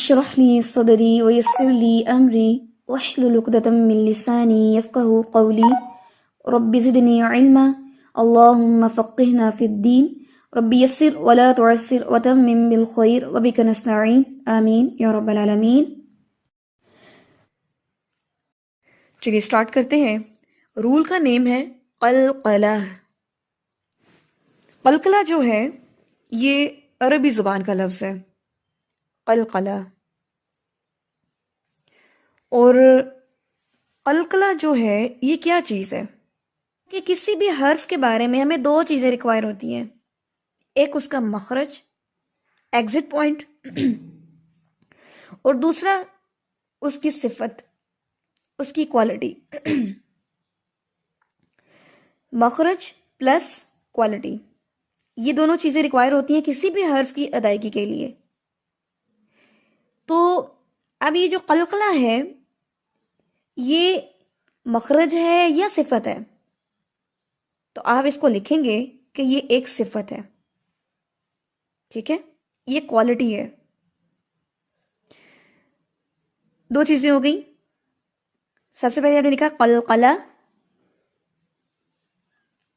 اشرح لي صدري ويسر لي أمري واحلل عقدة من لساني يفقهوا قولي رب زدني علما اللهم فقهنا في الدين رب يسر ولا تعسر وتمم بالخير وبك نستعين آمین یا رب العالمین۔ چلیے سٹارٹ کرتے ہیں۔ رول کا نیم ہے قلقلہ۔ قلقلہ جو ہے یہ عربی زبان کا لفظ ہے، قلقلہ۔ اور قلقلہ جو ہے یہ کیا چیز ہے کہ کسی بھی حرف کے بارے میں ہمیں دو چیزیں ریکوائر ہوتی ہیں، ایک اس کا مخرج، ایگزٹ پوائنٹ، اور دوسرا اس کی صفت، اس کی کوالٹی۔ مخرج پلس کوالٹی، یہ دونوں چیزیں ریکوائر ہوتی ہیں کسی بھی حرف کی ادائیگی کے لیے۔ تو اب یہ جو قلقلہ ہے یہ مخرج ہے یا صفت ہے؟ تو آپ اس کو لکھیں گے کہ یہ ایک صفت ہے، ٹھیک ہے، یہ کوالٹی ہے۔ دو چیزیں ہو گئی۔ سب سے پہلے آپ نے لکھا قلقلہ،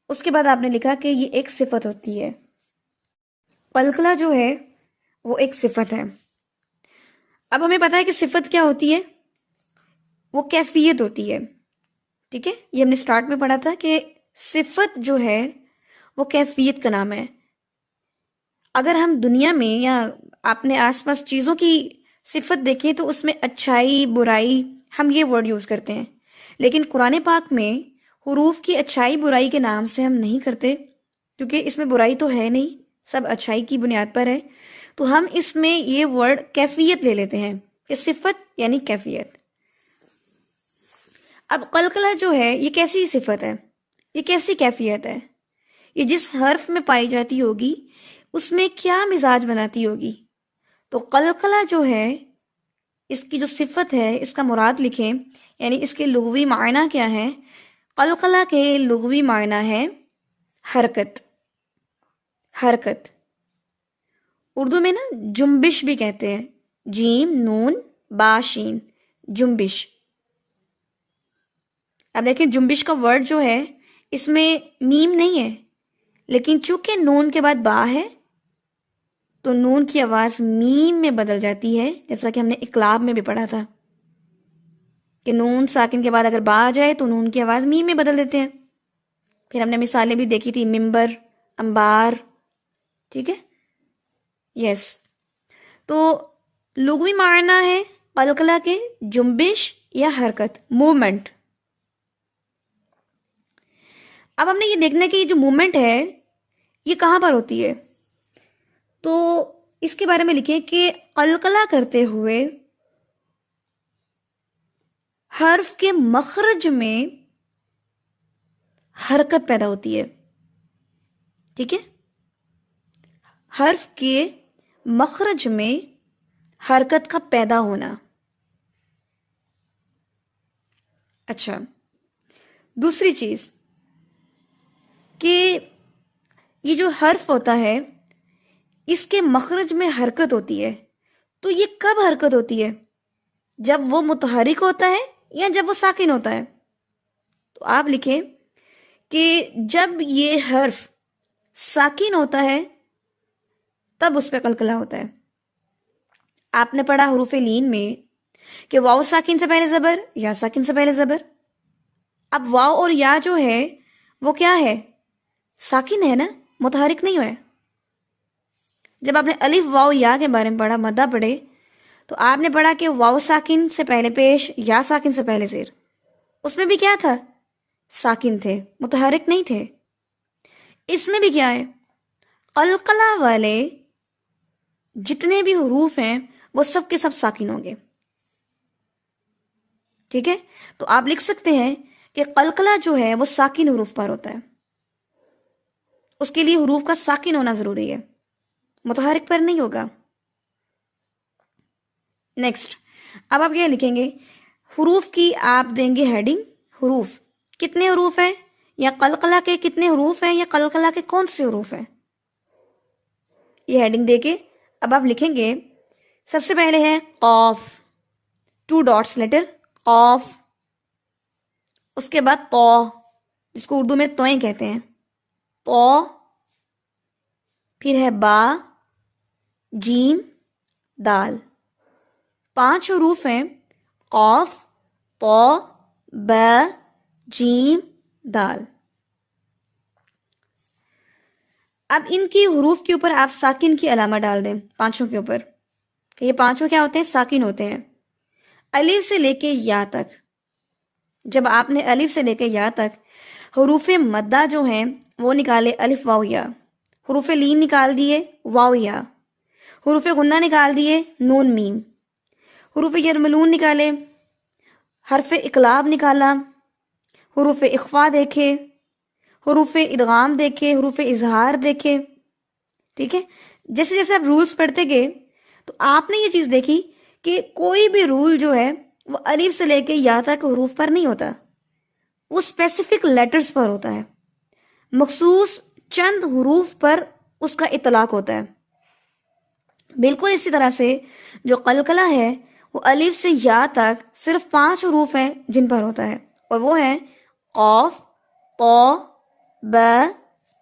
اس کے بعد آپ نے لکھا کہ یہ ایک صفت ہوتی ہے۔ قلقلہ جو ہے وہ ایک صفت ہے۔ اب ہمیں پتا ہے کہ صفت کیا ہوتی ہے، وہ کیفیت ہوتی ہے، ٹھیک ہے۔ یہ ہم نے سٹارٹ میں پڑھا تھا کہ صفت جو ہے وہ کیفیت کا نام ہے۔ اگر ہم دنیا میں یا اپنے آس پاس چیزوں کی صفت دیکھیں تو اس میں اچھائی، برائی، ہم یہ ورڈ یوز کرتے ہیں، لیکن قرآن پاک میں حروف کی اچھائی برائی کے نام سے ہم نہیں کرتے، کیونکہ اس میں برائی تو ہے نہیں، سب اچھائی کی بنیاد پر ہے۔ تو ہم اس میں یہ ورڈ کیفیت لے لیتے ہیں کہ صفت یعنی کیفیت۔ اب قلقلہ جو ہے یہ کیسی صفت ہے، یہ کیسی کیفیت ہے، یہ جس حرف میں پائی جاتی ہوگی اس میں کیا مزاج بناتی ہوگی؟ تو قلقلہ جو ہے اس کی جو صفت ہے اس کا مراد لکھیں، یعنی اس کے لغوی معنی کیا ہے؟ قلقلہ کے لغوی معنی ہے حرکت، حرکت۔ اردو میں نا جنبش بھی کہتے ہیں، جیم نون با شین، جنبش۔ اب دیکھیں جنبش کا ورڈ جو ہے اس میں میم نہیں ہے، لیکن چونکہ نون کے بعد با ہے تو نون کی آواز میم میں بدل جاتی ہے، جیسا کہ ہم نے اقلاب میں بھی پڑھا تھا کہ نون ساکن کے بعد اگر با آ جائے تو نون کی آواز میم میں بدل دیتے ہیں۔ پھر ہم نے مثالیں بھی دیکھی تھی، ممبر، انبار، ٹھیک ہے، یس۔ تو لغوی معنی ہے قلقلہ کے جنبش یا حرکت، موومنٹ۔ اب ہم نے یہ دیکھنا ہے کہ یہ جو موومنٹ ہے یہ کہاں پر ہوتی ہے، تو اس کے بارے میں لکھیں کہ قلقلہ کرتے ہوئے حرف کے مخرج میں حرکت پیدا ہوتی ہے، ٹھیک ہے، حرف کے مخرج میں حرکت کا پیدا ہونا۔ اچھا، دوسری چیز کہ یہ جو حرف ہوتا ہے اس کے مخرج میں حرکت ہوتی ہے، تو یہ کب حرکت ہوتی ہے؟ جب وہ متحرک ہوتا ہے یا جب وہ ساکن ہوتا ہے؟ تو آپ لکھیں کہ جب یہ حرف ساکن ہوتا ہے تب اس پہ قلقلہ ہوتا ہے۔ آپ نے پڑھا حروف لین میں کہ واو ساکن سے پہلے زبر، یا ساکن سے پہلے زبر۔ اب واو اور یا جو ہے وہ کیا ہے؟ ساکن ہے نا، متحرک نہیں ہوئے۔ جب آپ نے الف واو یا کے بارے میں پڑھا، مدہ پڑھے، تو آپ نے پڑھا کہ واو ساکن سے پہلے پیش، یا ساکن سے پہلے زیر، اس میں بھی کیا تھا؟ ساکن تھے، متحرک نہیں تھے۔ اس میں بھی کیا ہے؟ قلقلہ والے جتنے بھی حروف ہیں وہ سب کے سب ساکن ہوں گے، ٹھیک ہے۔ تو آپ لکھ سکتے ہیں کہ قلقلہ جو ہے وہ ساکن حروف پر ہوتا ہے، اس کے لیے حروف کا ساکن ہونا ضروری ہے، متحرک پر نہیں ہوگا۔ نیکسٹ، اب آپ کیا لکھیں گے؟ حروف کی آپ دیں گے ہیڈنگ، حروف کتنے حروف ہیں، یا قلقلہ کے کتنے حروف ہیں، یا قلقلہ کے کون سے حروف ہیں، یہ ہیڈنگ دے کے اب آپ لکھیں گے سب سے پہلے ہے قاف، 2 ڈاٹس لیٹر قاف، اس کے بعد تو، جس کو اردو میں توئیں کہتے ہیں، تو، پھر ہے با، جیم، دال. 5 حروف ہیں، قاف، تو، با، جیم، دال. اب ان کی حروف کے اوپر آپ ساکن کی علامہ ڈال دیں، 5 کے اوپر، کہ یہ 5 کیا ہوتے ہیں؟ ساکن ہوتے ہیں. الف سے لے کے یا تک، جب آپ نے الف سے لے کے یا تک حروف مدہ جو ہیں وہ نکالے، الف واو یا، حروف لین نکال دیے، واو یا، حروف غنہ نکال دیے، نون میم، حروف یرملون نکالے، حرف اقلاب نکالا، حروف اخفا دیکھے، حروف ادغام دیکھے، حروف اظہار دیکھے. ٹھیک ہے، جیسے جیسے آپ رولز پڑھتے گئے تو آپ نے یہ چیز دیکھی کہ کوئی بھی رول جو ہے وہ الف سے لے کے یا تک حروف پر نہیں ہوتا، وہ اسپیسیفک لیٹرز پر ہوتا ہے، مخصوص چند حروف پر اس کا اطلاق ہوتا ہے. بالکل اسی طرح سے جو قلقلہ ہے وہ الف سے یا تک صرف 5 حروف ہیں جن پر ہوتا ہے، اور وہ ہیں قاف، تو، با،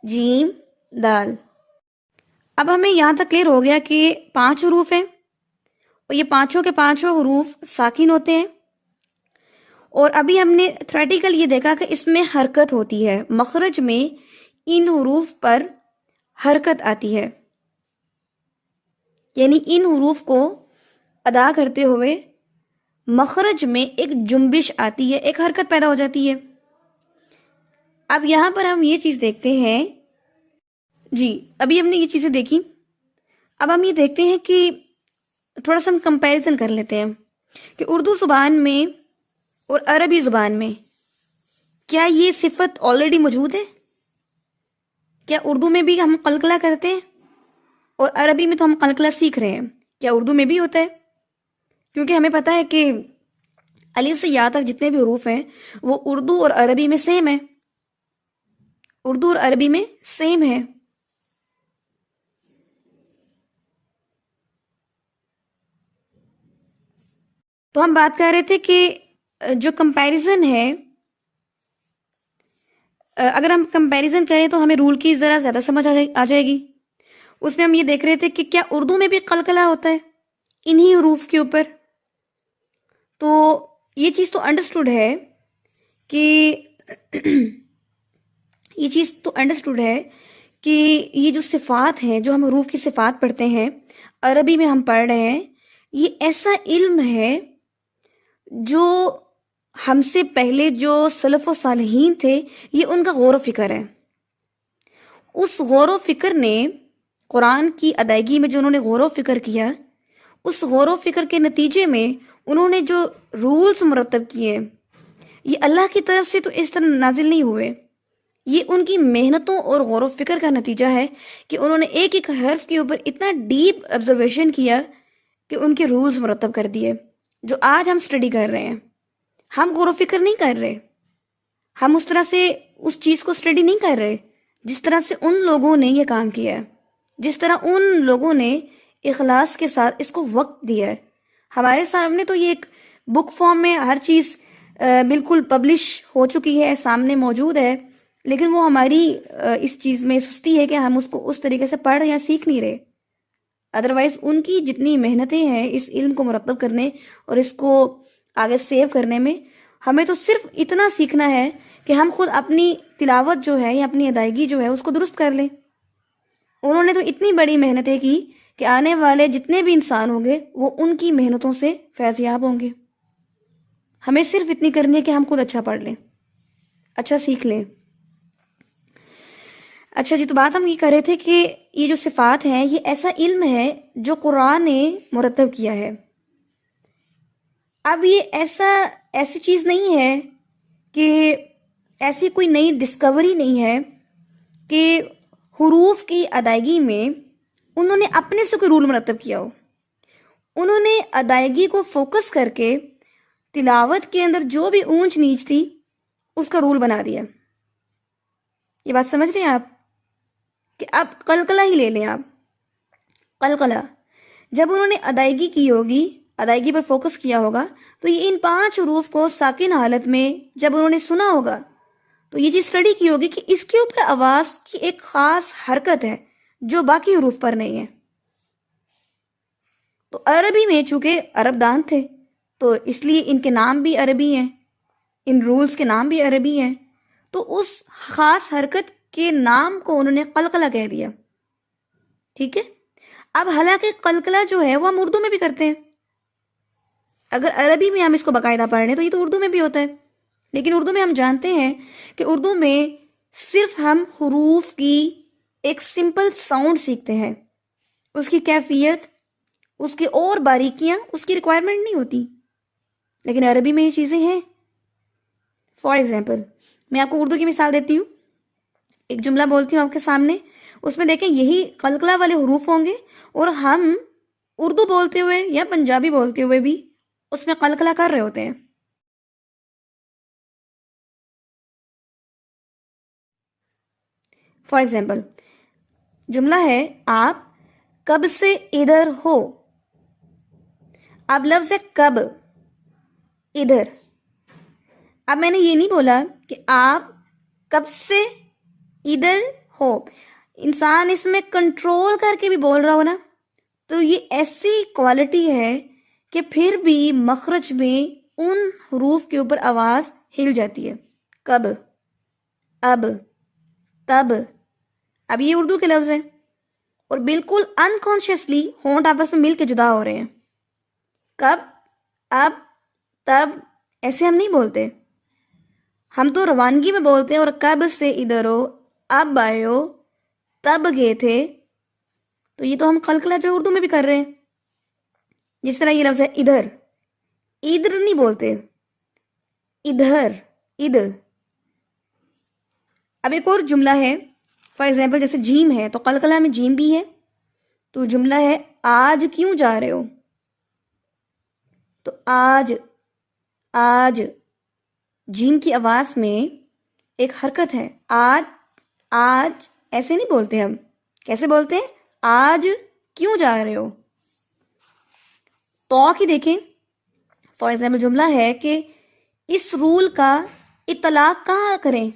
جیم، دال. اب ہمیں یہاں تک کلیئر ہو گیا کہ 5 حروف ہیں اور یہ 5 کے 5 حروف ساکن ہوتے ہیں. اور ابھی ہم نے تھریٹیکل یہ دیکھا کہ اس میں حرکت ہوتی ہے، مخرج میں ان حروف پر حرکت آتی ہے، یعنی ان حروف کو ادا کرتے ہوئے مخرج میں ایک جنبش آتی ہے، ایک حرکت پیدا ہو جاتی ہے. اب یہاں پر ہم یہ چیز دیکھتے ہیں، جی ابھی ہم نے یہ چیزیں دیکھی، اب ہم یہ دیکھتے ہیں کہ تھوڑا سا ہم کمپیریزن کر لیتے ہیں کہ اردو زبان میں اور عربی زبان میں کیا یہ صفت آلریڈی موجود ہے؟ کیا اردو میں بھی ہم قلقلہ کرتے ہیں اور عربی میں تو ہم قلقلہ سیکھ رہے ہیں، کیا اردو میں بھی ہوتا ہے؟ کیونکہ ہمیں پتہ ہے کہ الف سے یا تک جتنے بھی حروف ہیں وہ اردو اور عربی میں سیم ہے، اردو اور عربی میں سیم ہے. تو ہم بات کر رہے تھے کہ جو کمپیریزن ہے، اگر ہم کمپیریزن کریں تو ہمیں رول کی ذرا زیادہ سمجھ آ جائے گی. اس میں ہم یہ دیکھ رہے تھے کہ کیا اردو میں بھی قلقلہ ہوتا ہے انہی حروف کے اوپر. تو یہ چیز تو انڈرسٹوڈ ہے کہ یہ چیز تو انڈرسٹوڈ ہے کہ یہ جو صفات ہیں، جو ہم حروف کی صفات پڑھتے ہیں، عربی میں ہم پڑھ رہے ہیں، یہ ایسا علم ہے جو ہم سے پہلے جو سلف و صالحین تھے یہ ان کا غور و فکر ہے. اس غور و فکر نے قرآن کی ادائیگی میں جو انہوں نے غور و فکر کیا، اس غور و فکر کے نتیجے میں انہوں نے جو رولز مرتب کیے، یہ اللہ کی طرف سے تو اس طرح نازل نہیں ہوئے، یہ ان کی محنتوں اور غور و فکر کا نتیجہ ہے کہ انہوں نے ایک ایک حرف کے اوپر اتنا ڈیپ آبزرویشن کیا کہ ان کے رولز مرتب کر دیے جو آج ہم اسٹڈی کر رہے ہیں. ہم غور و فکر نہیں کر رہے، ہم اس طرح سے اس چیز کو اسٹڈی نہیں کر رہے جس طرح سے ان لوگوں نے یہ کام کیا ہے، جس طرح ان لوگوں نے اخلاص کے ساتھ اس کو وقت دیا ہے. ہمارے سامنے تو یہ ایک بک فارم میں ہر چیز بالکل پبلش ہو چکی ہے، سامنے موجود ہے، لیکن وہ ہماری اس چیز میں سستی ہے کہ ہم اس کو اس طریقے سے پڑھ یا سیکھ نہیں رہے. ادروائز ان کی جتنی محنتیں ہیں اس علم کو مرتب کرنے اور اس کو آگے سیو کرنے میں، ہمیں تو صرف اتنا سیکھنا ہے کہ ہم خود اپنی تلاوت جو ہے یا اپنی ادائیگی جو ہے اس کو درست کر لیں. انہوں نے تو اتنی بڑی محنتیں کی کہ آنے والے جتنے بھی انسان ہوں گے وہ ان کی محنتوں سے فیض یاب ہوں گے. ہمیں صرف اتنی کرنی ہے کہ ہم خود اچھا پڑھ لیں، اچھا سیکھ لیں. اچھا جی، تو بات ہم یہ کر رہے تھے کہ یہ جو صفات ہیں یہ ایسا علم ہے جو قرآن نے مرتب کیا ہے. اب یہ ایسی چیز نہیں ہے کہ ایسی کوئی نئی ڈسکوری نہیں ہے کہ حروف کی ادائیگی میں انہوں نے اپنے سے کوئی رول مرتب کیا ہو. انہوں نے ادائیگی کو فوکس کر کے تلاوت کے اندر جو بھی اونچ نیچ تھی اس کا رول بنا دیا. یہ بات سمجھ رہے ہیں آپ کہ اب قلقلہ ہی لے لیں. آپ قلقلہ جب انہوں نے ادائیگی کی ہوگی، ادائیگی پر فوکس کیا ہوگا، تو یہ ان 5 حروف کو ساکن حالت میں جب انہوں نے سنا ہوگا تو یہ چیز اسٹڈی کی ہوگی کہ اس کے اوپر آواز کی ایک خاص حرکت ہے جو باقی حروف پر نہیں ہے. تو عربی میں چونکہ عرب دان تھے تو اس لیے ان کے نام بھی عربی ہیں، ان رولز کے نام بھی عربی ہیں، تو اس خاص حرکت کے نام کو انہوں نے قلقلہ کہہ دیا. ٹھیک ہے. اب حالانکہ قلقلہ جو ہے وہ ہم اردو میں بھی کرتے ہیں، اگر عربی میں ہم اس کو باقاعدہ پڑھ رہے ہیں تو یہ تو اردو میں بھی ہوتا ہے، لیکن اردو میں ہم جانتے ہیں کہ اردو میں صرف ہم حروف کی ایک سمپل ساؤنڈ سیکھتے ہیں، اس کی کیفیت، اس کی اور باریکیاں اس کی ریکوائرمنٹ نہیں ہوتی. لیکن عربی میں یہ چیزیں ہیں. فار ایگزامپل میں آپ کو اردو کی مثال دیتی ہوں. ایک جملہ بولتی ہوں آپ کے سامنے، اس میں دیکھیں یہی قلقلہ والے حروف ہوں گے اور ہم اردو بولتے ہوئے یا پنجابی بولتے ہوئے بھی اس میں قلقلہ کر رہے ہوتے ہیں. فار ایگزامپل جملہ ہے آپ کب سے ادھر ہو. اب لفظ ہے کب، ادھر. اب میں نے یہ نہیں بولا کہ آپ کب سے ادھر ہو. انسان اس میں کنٹرول کر کے بھی بول رہا ہو نا، تو یہ ایسی کوالٹی ہے کہ پھر بھی مخرج میں ان حروف کے اوپر آواز ہل جاتی ہے. کب، اب، تب. اب یہ اردو کے لفظ ہیں اور بالکل انکانشیسلی ہونٹ آپس میں مل کے جدا ہو رہے ہیں. کب، اب، تب ایسے ہم نہیں بولتے. ہم تو روانگی میں بولتے ہیں، اور کب سے ادھر ہو، اب آئے ہو، تب گئے تھے. تو یہ تو ہم قلقلہ جو اردو میں بھی کر رہے ہیں. جس طرح یہ لفظ ہے ادھر، ادھر نہیں بولتے، ادھر، ادھر. اب ایک اور جملہ ہے، فار ایگزامپل جیسے جیم ہے تو قلقلہ میں جیم بھی ہے. تو جملہ ہے آج کیوں جا رہے ہو. تو آج، آج جیم کی آواز میں ایک حرکت ہے. آج، آج ایسے نہیں بولتے ہم. کیسے بولتے ہیں؟ آج کیوں جا رہے ہو. تو کی دیکھیں. فار ایگزامپل جملہ ہے کہ اس رول کا اطلاق کہاں کریں.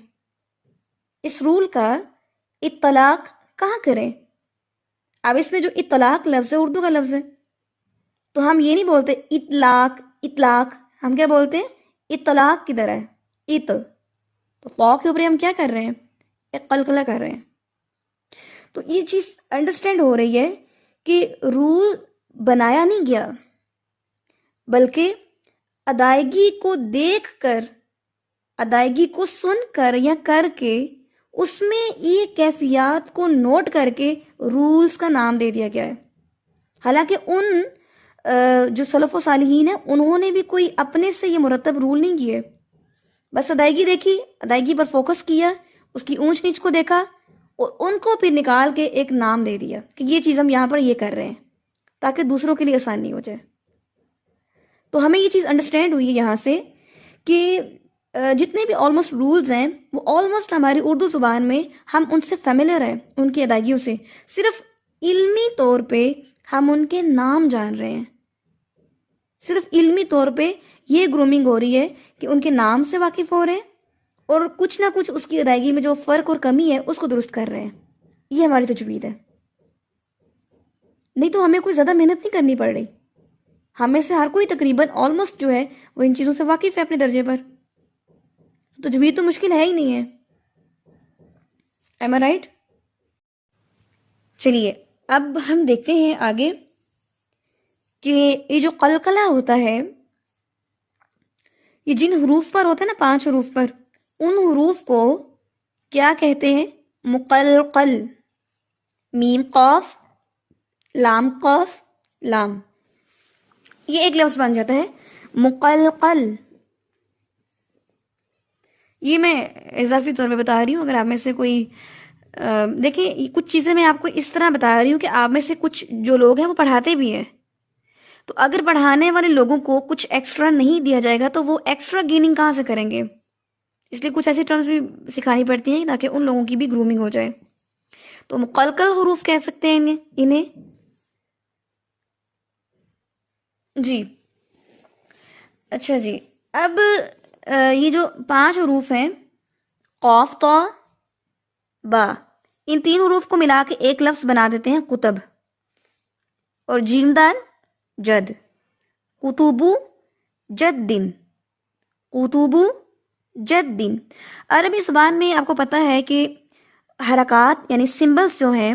اس رول کا اطلاق کہاں کریں. اب اس میں جو اطلاق لفظ ہے اردو کا لفظ ہے، تو ہم یہ نہیں بولتے اطلاق، اطلاق. ہم کیا بولتے ہیں؟ اطلاق کدھر ہے، ات. تو قا کے اوپر ہم کیا کر رہے ہیں؟ ایک قلقلہ کر رہے ہیں. تو یہ چیز انڈرسٹینڈ ہو رہی ہے کہ رول بنایا نہیں گیا، بلکہ ادائیگی کو دیکھ کر، ادائیگی کو سن کر یا کر کے اس میں یہ کیفیات کو نوٹ کر کے رولز کا نام دے دیا گیا ہے. حالانکہ ان جو سلف و صالحین ہیں انہوں نے بھی کوئی اپنے سے یہ مرتب رول نہیں کیے، بس ادائیگی دیکھی، ادائیگی پر فوکس کیا، اس کی اونچ نیچ کو دیکھا اور ان کو پھر نکال کے ایک نام دے دیا کہ یہ چیز ہم یہاں پر یہ کر رہے ہیں تاکہ دوسروں کے لیے آسانی ہو جائے. تو ہمیں یہ چیز انڈرسٹینڈ ہوئی ہے یہاں سے کہ جتنے بھی آلموسٹ رولز ہیں وہ آلموسٹ ہماری اردو زبان میں ہم ان سے فیملیئر ہیں، ان کی ادائیگیوں سے. صرف علمی طور پہ ہم ان کے نام جان رہے ہیں، صرف علمی طور پہ یہ گرومنگ ہو رہی ہے کہ ان کے نام سے واقف ہو رہے ہیں اور کچھ نہ کچھ اس کی ادائیگی میں جو فرق اور کمی ہے اس کو درست کر رہے ہیں. یہ ہماری تجوید ہے. نہیں تو ہمیں کوئی زیادہ محنت نہیں کرنی پڑ رہی. ہمیں سے ہر کوئی تقریباً آلموسٹ جو ہے وہ ان چیزوں سے واقف ہے اپنے درجے پر. تجوید تو مشکل ہے ہی نہیں ہے. ایم آئی رائٹ؟ چلیے اب ہم دیکھتے ہیں آگے کہ یہ جو قلقلہ ہوتا ہے یہ جن حروف پر ہوتا ہے نا، 5 حروف پر، ان حروف کو کیا کہتے ہیں؟ مقلقل. میم قاف، لام قاف، لام. یہ ایک لفظ بن جاتا ہے مقلقل. یہ میں اضافی طور پہ بتا رہی ہوں، اگر آپ میں سے کوئی دیکھیں کچھ چیزیں میں آپ کو اس طرح بتا رہی ہوں کہ آپ میں سے کچھ جو لوگ ہیں وہ پڑھاتے بھی ہیں، تو اگر پڑھانے والے لوگوں کو کچھ ایکسٹرا نہیں دیا جائے گا تو وہ ایکسٹرا گیننگ کہاں سے کریں گے. اس لیے کچھ ایسی ٹرمز بھی سکھانی پڑتی ہیں تاکہ ان لوگوں کی بھی گرومنگ ہو جائے. تو مقلقل حروف کہہ سکتے ہیں انہیں. جی اچھا جی، اب یہ جو 5 حروف ہیں قاف طا با، ان 3 حروف کو ملا کے ایک لفظ بنا دیتے ہیں قطب، اور جیم دال جد، قطوبو جد دن، قطوبو جد دن۔ عربی زبان میں آپ کو پتہ ہے کہ حرکات یعنی سمبلز جو ہیں،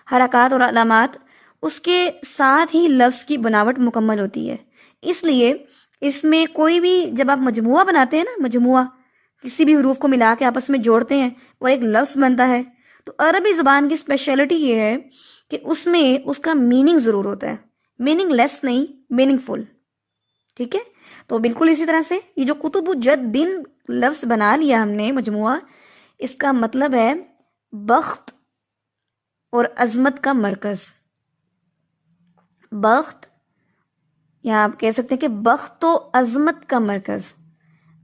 حرکات اور علامات، اس کے ساتھ ہی لفظ کی بناوٹ مکمل ہوتی ہے۔ اس لیے اس میں کوئی بھی، جب آپ مجموعہ بناتے ہیں نا، مجموعہ کسی بھی حروف کو ملا کے آپس میں جوڑتے ہیں اور ایک لفظ بنتا ہے، تو عربی زبان کی اسپیشلٹی یہ ہے کہ اس میں اس کا میننگ ضرور ہوتا ہے، میننگ لیس نہیں، میننگ فل، ٹھیک ہے؟ تو بالکل اسی طرح سے یہ جو قطب جد دن لفظ بنا لیا ہم نے مجموعہ، اس کا مطلب ہے بخت اور عظمت کا مرکز۔ بخت، یا آپ کہہ سکتے ہیں کہ بخت و عظمت کا مرکز۔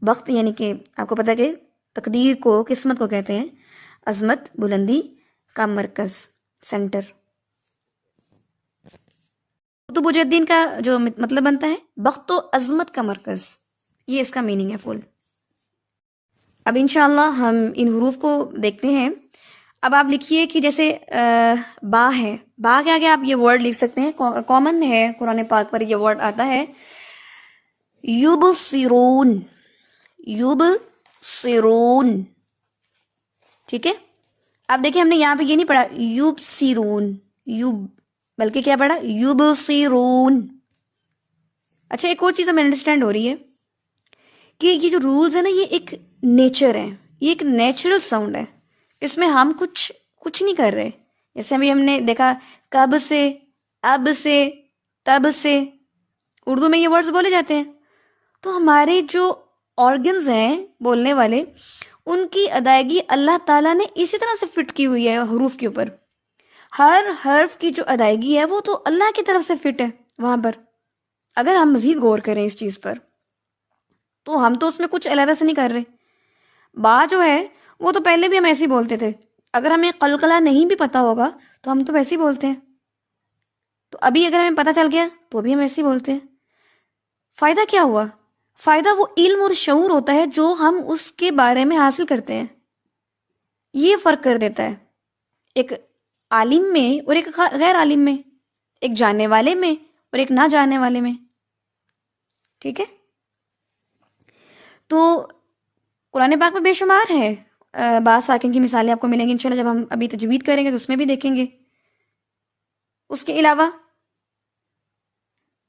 بخت یعنی کہ آپ کو پتہ ہے کہ تقدیر کو، قسمت کو کہتے ہیں، عظمت بلندی کا مرکز، سینٹر۔ قطب جد دن کا جو مطلب بنتا ہے بخت و عظمت کا مرکز، یہ اس کا میننگ ہے فل۔ اب انشاءاللہ ہم ان حروف کو دیکھتے ہیں۔ اب آپ لکھیے کہ جیسے با ہے، با کے آگے آپ یہ ورڈ لکھ سکتے ہیں، کامن ہے، قرآن پاک پر یہ ورڈ آتا ہے، یبصرون، یبصرون، ٹھیک ہے؟ اب دیکھیں ہم نے یہاں پہ یہ نہیں پڑھا یبصرون، بلکہ کیا پڑھا یبصرون۔ اچھا ایک اور چیز ہمیں انڈرسٹینڈ ہو رہی ہے کہ یہ جو رولز ہیں نا، یہ ایک نیچر ہے، یہ ایک نیچرل ساؤنڈ ہے، اس میں ہم کچھ نہیں کر رہے۔ جیسے ابھی ہم نے دیکھا کب سے، اب سے، تب سے، اردو میں یہ ورڈز بولے جاتے ہیں، تو ہمارے جو آرگنز ہیں بولنے والے، ان کی ادائیگی اللہ تعالیٰ نے اسی طرح سے فٹ کی ہوئی ہے حروف کے اوپر۔ ہر حرف کی جو ادائیگی ہے وہ تو اللہ کی طرف سے فٹ ہے وہاں پر۔ اگر ہم مزید غور کریں اس چیز پر تو ہم تو اس میں کچھ علیحدہ سے نہیں کر رہے۔ با جو ہے وہ تو پہلے بھی ہم ایسے ہی بولتے تھے، اگر ہمیں قلقلہ نہیں بھی پتہ ہوگا تو ہم تو ویسے ہی بولتے ہیں، تو ابھی اگر ہمیں پتہ چل گیا تو بھی ہم ایسے ہی بولتے ہیں۔ فائدہ کیا ہوا؟ فائدہ وہ علم اور شعور ہوتا ہے جو ہم اس کے بارے میں حاصل کرتے ہیں، یہ فرق کر دیتا ہے ایک عالم میں اور ایک غیر عالم میں، ایک جاننے والے میں اور ایک نہ جاننے والے میں، ٹھیک ہے؟ تو قرآن پاک میں بے شمار ہے بعض ساکن کی مثالیں آپ کو ملیں گی انشاءاللہ، جب ہم ابھی تجوید کریں گے تو اس میں بھی دیکھیں گے۔ اس کے علاوہ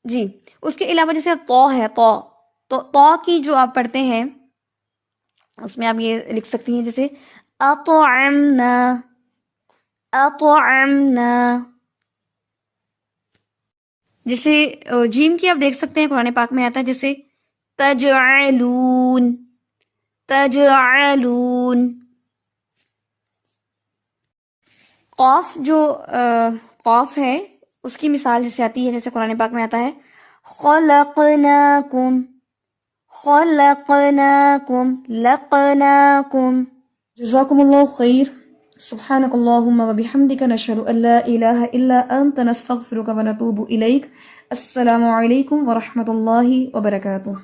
جی، اس کے علاوہ جیسے تو ہے، تو کی جو آپ پڑھتے ہیں اس میں آپ یہ لکھ سکتی ہیں جیسے اطعمنا، اطعمنا۔ جیسے جیم کی آپ دیکھ سکتے ہیں قرآن پاک میں آتا ہے جیسے تجعلون، تجعلون۔ قاف جو قاف ہے اس کی مثال جیسے آتی ہے، جیسے قرآن پاک میں آتا ہے خلقناکم، خلقناکم، لقناکم۔ جزاکم اللہ خیر۔ سبحانک اللہم وبحمدک، نشہد ان لا الہ الا انت، نستغفرک ونتوب الیک۔ السلام علیکم ورحمۃ اللہ وبرکاتہ۔